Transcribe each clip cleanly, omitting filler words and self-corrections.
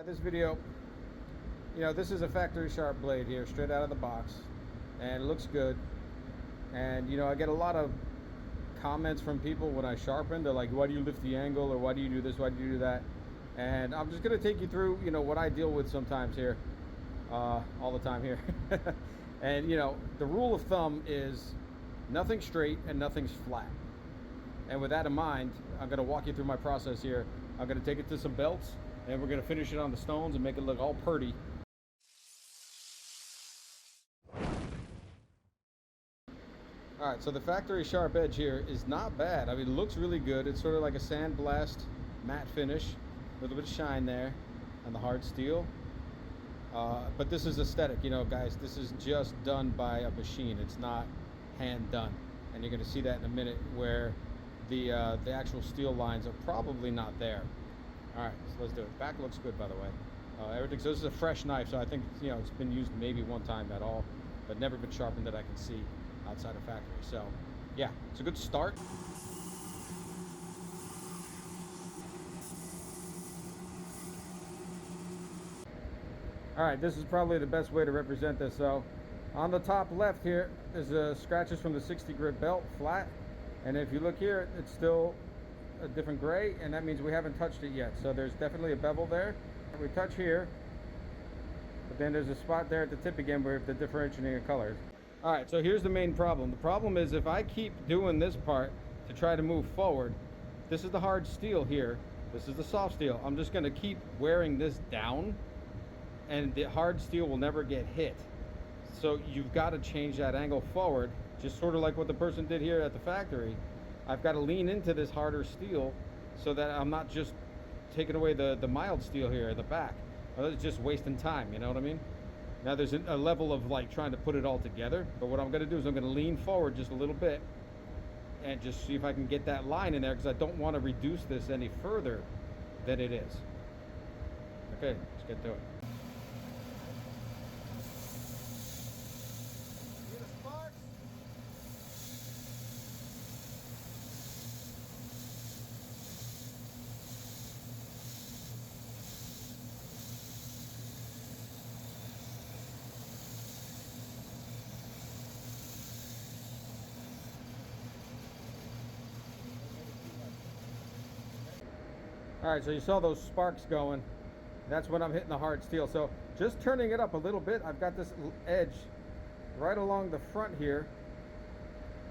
This video, this is a factory sharp blade here, straight out of the box, and it looks good. And I get a lot of comments from people when I sharpen. They're like, why do you lift the angle, or why do you do this, why do you do that? And I'm just going to take you through what I deal with sometimes here, all the time here. And the rule of thumb is nothing's straight and nothing's flat. And with that in mind, I'm going to walk you through my process here. I'm going to take it to some belts, and we're going to finish it on the stones and make it look all purty. Alright, so the factory sharp edge here is not bad. I mean, it looks really good. It's sort of like a sandblast matte finish. A little bit of shine there on the hard steel. But this is aesthetic, guys. This is just done by a machine. It's not hand done. And you're going to see that in a minute, where the actual steel lines are probably not there. All right, so let's do it. Back looks good, by the way. Everything. So this is a fresh knife, so I think it's been used maybe one time at all, but never been sharpened that I can see outside of factory. So yeah, it's a good start. All right, this is probably the best way to represent this. So on the top left here is scratches from the 60 grit belt, flat. And if you look here, it's still a different gray, and that means we haven't touched it yet. So there's definitely a bevel there. We touch here, but then there's a spot there at the tip again where the differentiating of colors. All right, so here's the main problem. The problem is if I keep doing this part to try to move forward, this is the hard steel here, this is the soft steel. I'm just gonna keep wearing this down, and the hard steel will never get hit. So you've got to change that angle forward, just sort of like what the person did here at the factory. I've got to lean into this harder steel so that I'm not just taking away the mild steel here at the back. It's just wasting time, you know what I mean? Now there's a level of like trying to put it all together, but what I'm going to do is I'm going to lean forward just a little bit and just see if I can get that line in there, because I don't want to reduce this any further than it is. Okay, let's get to it. All right, so you saw those sparks going. That's when I'm hitting the hard steel. So just turning it up a little bit, I've got this edge right along the front here,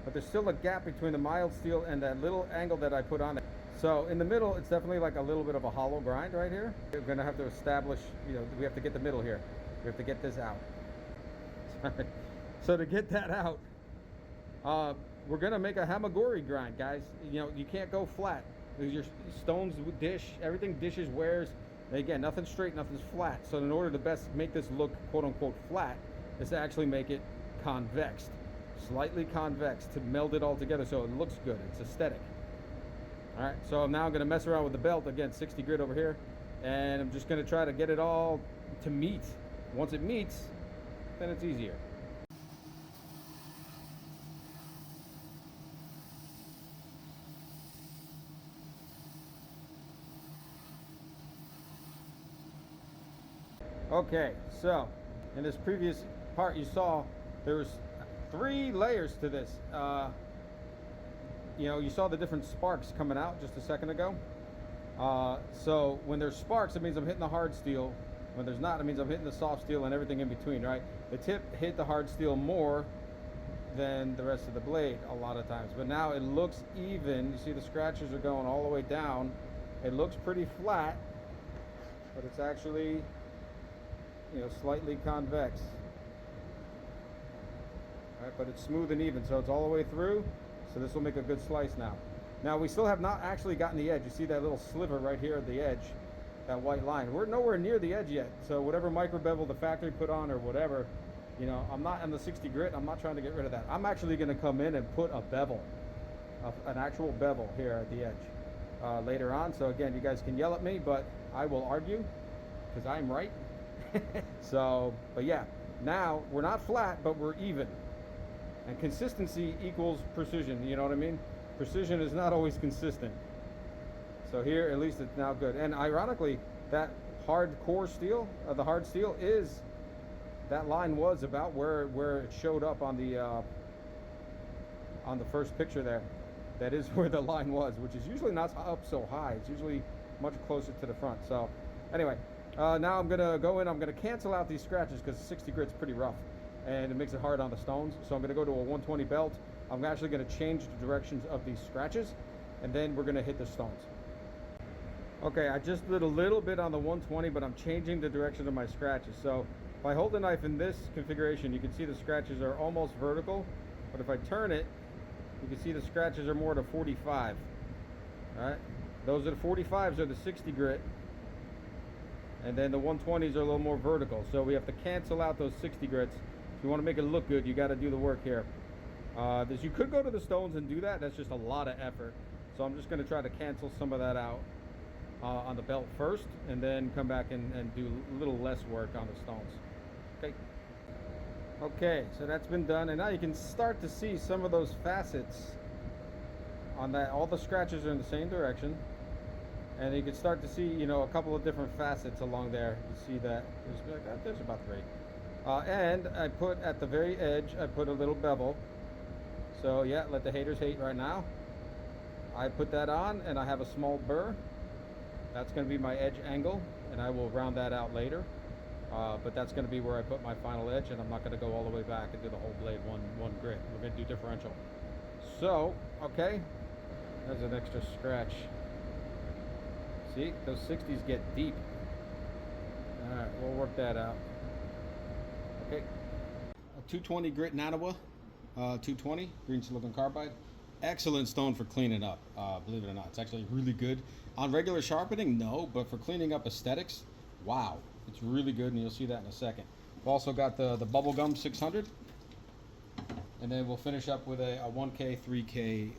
but there's still a gap between the mild steel and that little angle that I put on it. So in the middle, it's definitely like a little bit of a hollow grind right here. We're gonna have to establish, we have to get the middle here. We have to get this out. Sorry. So to get that out, we're gonna make a hamagori grind, guys. You can't go flat. Your stones dish, everything dishes, wears. And again, nothing's straight, nothing's flat. So in order to best make this look quote unquote flat, is to actually make it convexed, slightly convex, to meld it all together so it looks good. It's aesthetic. All right, so I'm now going to mess around with the belt again, 60 grit over here, and I'm just going to try to get it all to meet. Once it meets, then it's easier. Okay, so in this previous part you saw there was 3 layers to this. You saw the different sparks coming out just a second ago. So when there's sparks, it means I'm hitting the hard steel. When there's not, it means I'm hitting the soft steel and everything in between, right? The tip hit the hard steel more than the rest of the blade a lot of times, but now it looks even. You see the scratches are going all the way down. It looks pretty flat, but it's actually slightly convex. All right, but it's smooth and even, so it's all the way through. So this will make a good slice now. Now we still have not actually gotten the edge. You see that little sliver right here at the edge, that white line. We're nowhere near the edge yet. So whatever micro bevel the factory put on or whatever, I'm not on the 60 grit. I'm not trying to get rid of that. I'm actually going to come in and put a bevel, an actual bevel here at the edge later on. So again, you guys can yell at me, but I will argue because I'm right. So, but yeah, now we're not flat, but we're even. And consistency equals precision, you know what I mean? Precision is not always consistent. So here, at least it's now good. And ironically, that hardcore steel, the hard steel, is that line was about where it showed up on the first picture there. That is where the line was, which is usually not up so high. It's usually much closer to the front. So anyway, now I'm gonna go in, I'm gonna cancel out these scratches because 60 grit's pretty rough and it makes it hard on the stones. So I'm gonna go to a 120 belt. I'm actually gonna change the directions of these scratches and then we're gonna hit the stones. Okay, I just did a little bit on the 120, but I'm changing the direction of my scratches. So if I hold the knife in this configuration, you can see the scratches are almost vertical, but if I turn it, you can see the scratches are more to 45. All right, those are the 45s are the 60 grit, and then the 120s are a little more vertical. So we have to cancel out those 60 grits. If you want to make it look good, you got to do the work here. You could go to the stones and do that. That's just a lot of effort. So I'm just going to try to cancel some of that out on the belt first, and then come back and do a little less work on the stones. Okay. Okay, so that's been done, and now you can start to see some of those facets on that. All the scratches are in the same direction, and you can start to see, you know, a couple of different facets along there. You see that there's about 3. And I put at the very edge, I put a little bevel. So yeah, let the haters hate right now. I put that on, and I have a small burr. That's going to be my edge angle, and I will round that out later. But that's going to be where I put my final edge, and I'm not going to go all the way back and do the whole blade one grit. We're going to do differential. So, okay, there's an extra scratch. See, those 60s get deep. All right, we'll work that out. Okay, a 220 grit Naniwa, 220 green silicon carbide. Excellent stone for cleaning up, believe it or not. It's actually really good. On regular sharpening, no, but for cleaning up aesthetics, wow. It's really good, and you'll see that in a second. We've also got the Bubble Gum 600, and then we'll finish up with a 1K, 3K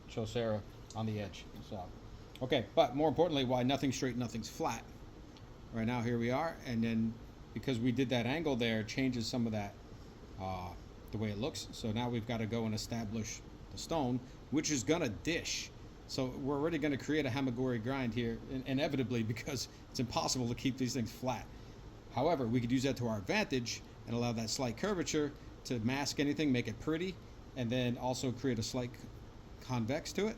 Chosera on the edge. So, okay, but more importantly, why nothing's straight, nothing's flat. Right now, here we are, and then because we did that angle there, it changes some of that, the way it looks. So now we've got to go and establish the stone, which is gonna dish. So we're already going to create a hamagori grind here, inevitably, because it's impossible to keep these things flat. However, we could use that to our advantage and allow that slight curvature to mask anything, make it pretty, and then also create a slight convex to it,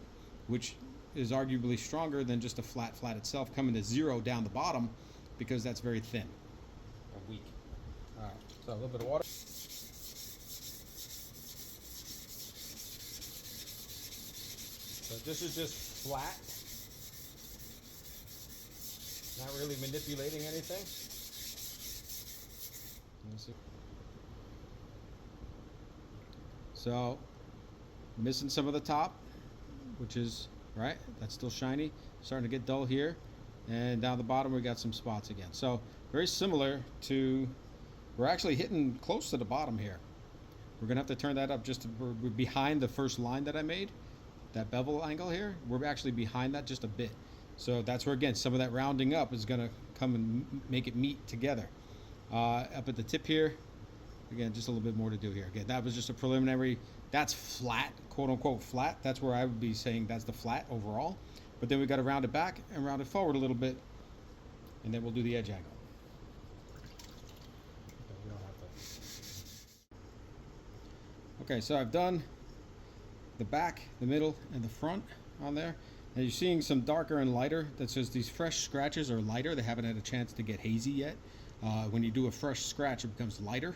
which is arguably stronger than just a flat itself coming to 0 down the bottom, because that's very thin or weak. All right, so a little bit of water. So this is just flat, not really manipulating anything. Let me see. So missing some of the top, which is right, that's still shiny, starting to get dull here, and down the bottom we got some spots again. So very similar to, we're actually hitting close to the bottom here. We're gonna have to turn that up just to, we're behind the first line that I made. That bevel angle here, we're actually behind that just a bit. So that's where, again, some of that rounding up is going to come and make it meet together. Up at the tip here, again, just a little bit more to do here. Again, that was just a preliminary. That's flat, quote unquote flat. That's where I would be saying that's the flat overall. But then we got to round it back and round it forward a little bit, and then we'll do the edge angle. Okay, so I've done the back, the middle, and the front on there. Now you're seeing some darker and lighter. That says these fresh scratches are lighter. They haven't had a chance to get hazy yet. When you do a fresh scratch, it becomes lighter.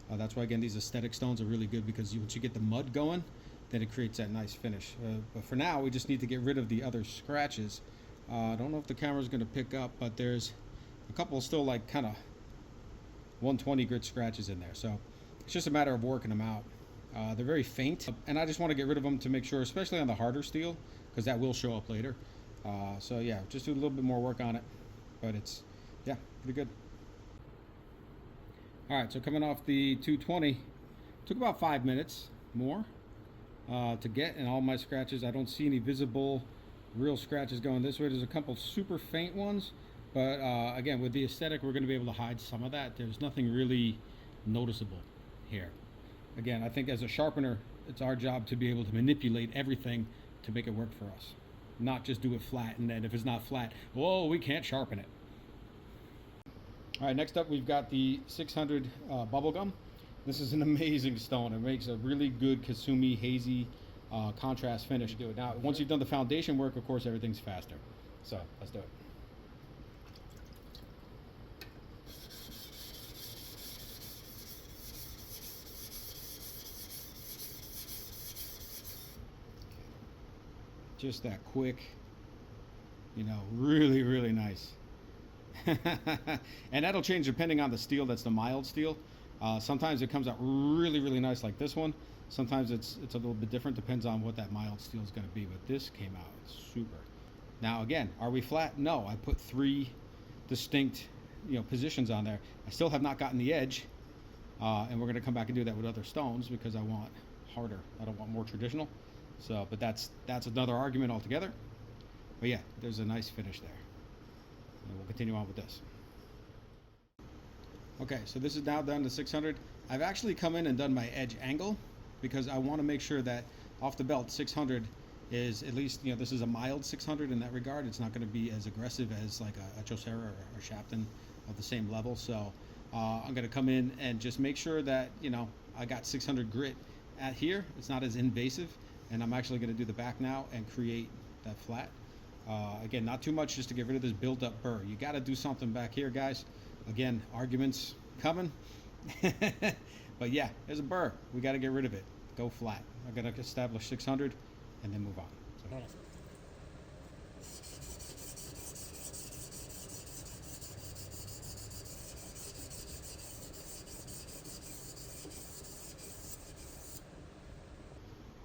That's why, again, these aesthetic stones are really good, because once you get the mud going, then it creates that nice finish. But for now, we just need to get rid of the other scratches. I don't know if the camera's going to pick up, but there's a couple still like kind of 120 grit scratches in there. So it's just a matter of working them out. They're very faint, and I just want to get rid of them to make sure, especially on the harder steel, because that will show up later. So yeah, just do a little bit more work on it, but it's, yeah, pretty good. All right, so coming off the 220, took about 5 minutes more to get, and all my scratches, I don't see any visible real scratches going this way. There's a couple super faint ones, but again, with the aesthetic, we're going to be able to hide some of that. There's nothing really noticeable here. Again, I think as a sharpener, it's our job to be able to manipulate everything to make it work for us. Not just do it flat, and then if it's not flat, whoa, we can't sharpen it. All right, next up we've got the 600 Bubble Gum. This is an amazing stone. It makes a really good Kasumi hazy contrast finish. Do it now. Once you've done the foundation work, of course, everything's faster. So let's do it. Just that quick, you know, really, really nice. And that'll change depending on the steel. That's the mild steel. Sometimes it comes out really, really nice like this one. Sometimes it's a little bit different, depends on what that mild steel is going to be, but this came out super. Now again, are we flat? No, I put 3 distinct, you know, positions on there. I still have not gotten the edge, and we're going to come back and do that with other stones because I want harder. I don't want more traditional. So, but that's another argument altogether. But yeah, there's a nice finish there. And we'll continue on with this. Okay, so this is now done to 600. I've actually come in and done my edge angle because I want to make sure that off the belt 600 is at least, you know, this is a mild 600 in that regard. It's not going to be as aggressive as like a Chosera or a sharpen of the same level. So I'm going to come in and just make sure that, you know, I got 600 grit at here. It's not as invasive. And I'm actually going to do the back now and create that flat. Again, not too much, just to get rid of this build-up burr. You got to do something back here, guys. Again, arguments coming. But yeah, there's a burr. We got to get rid of it. Go flat. I'm going to establish 600 and then move on. So.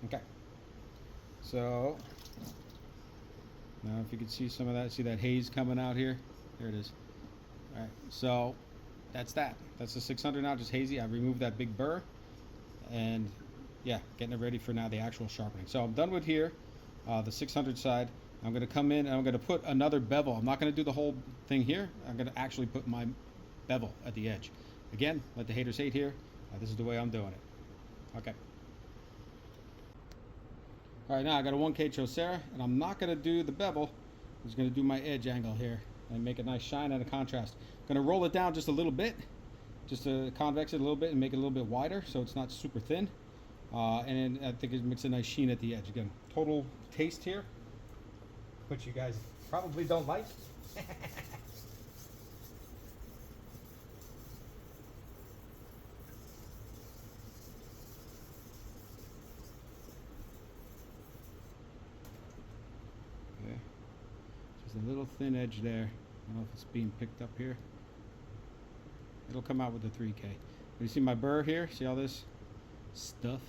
Okay. So now if you can see some of that, see that haze coming out here? There it is. All right, so that's that. That's the 600 now, just hazy. I removed that big burr and yeah, getting it ready for now the actual sharpening. So I'm done with here, the 600 side. I'm going to come in and I'm going to put another bevel. I'm not going to do the whole thing here. I'm going to actually put my bevel at the edge. Again, let the haters hate here. This is the way I'm doing it. Okay. All right, now I got a 1K Chosera, and I'm not going to do the bevel. I'm just going to do my edge angle here and make a nice shine and a contrast. I'm going to roll it down just a little bit, just to convex it a little bit and make it a little bit wider so it's not super thin. And then I think it makes a nice sheen at the edge. Again, total taste here, which you guys probably don't like. A little thin edge there. I don't know if it's being picked up here. It'll come out with the 3K. You see my burr here? See all this stuff?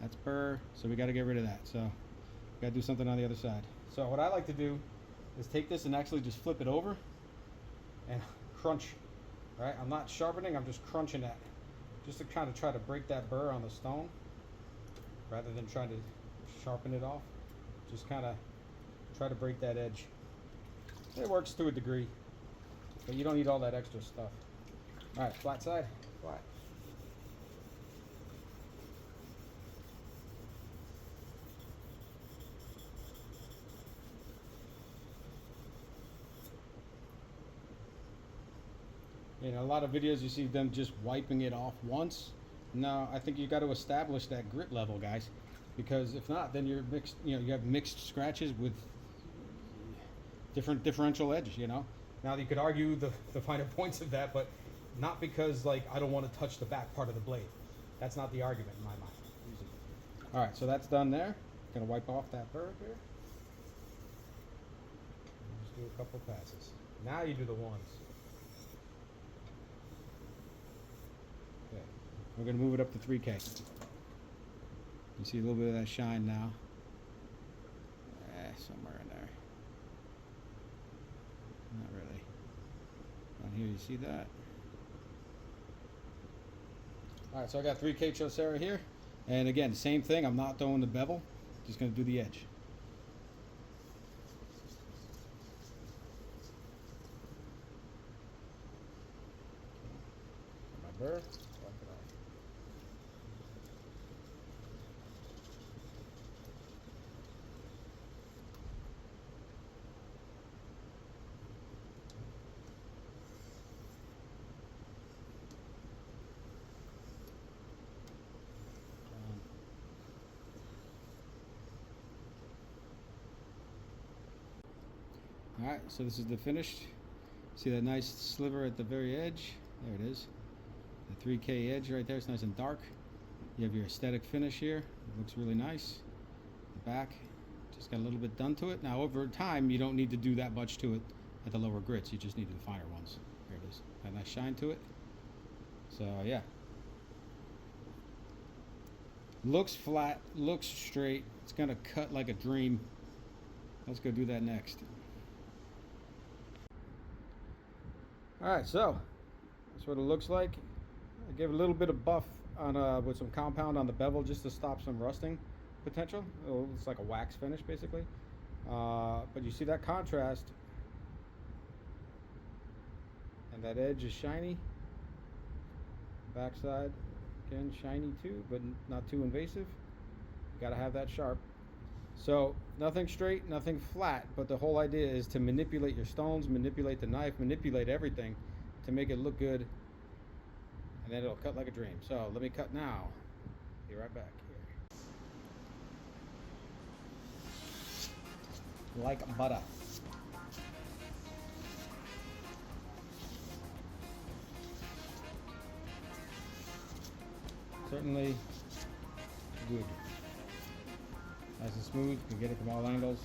That's burr. So we got to get rid of that. So we got to do something on the other side. So what I like to do is take this and actually just flip it over and crunch. Right? I'm not sharpening. I'm just crunching that, just to kind of try to break that burr on the stone, rather than trying to sharpen it off. Just kind of try to break that edge. It works to a degree, but you don't need all that extra stuff. All right, flat side, flat. In a lot of videos you see them just wiping it off once. No, I think you got to establish that grit level, guys, because if not, then you're mixed. You know, you have mixed scratches with different differential edges, you know. Now you could argue the finer points of that, but not because like I don't want to touch the back part of the blade. That's not the argument in my mind. All right, so that's done there. Gonna wipe off that burr here. Just do a couple passes. Now you do the ones. Okay, we're gonna move it up to 3K. You see a little bit of that shine now. Somewhere in there. Not really. Down here, you see that? All right, so I got 3K Chosera here. And again, same thing. I'm not throwing the bevel. Just going to do the edge. My burr. Alright, so this is the finished. See that nice sliver at the very edge? There it is. The 3K edge right there. It's nice and dark. You have your aesthetic finish here. It looks really nice. The back just got a little bit done to it. Now over time you don't need to do that much to it at the lower grits. You just need the finer ones. There it is. Got a nice shine to it. So yeah. Looks flat, looks straight. It's gonna cut like a dream. Let's go do that next. Alright, so that's what it looks like. I gave a little bit of buff on with some compound on the bevel just to stop some rusting potential. It's like a wax finish basically. But you see that contrast, and that edge is shiny. Backside again shiny too, but not too invasive. You gotta have that sharp. So nothing straight, nothing flat, but the whole idea is to manipulate your stones, manipulate the knife, manipulate everything to make it look good, and then it'll cut like a dream. So let me cut now. Be right back here. Like butter. Certainly good. Nice and smooth, you can get it from all angles.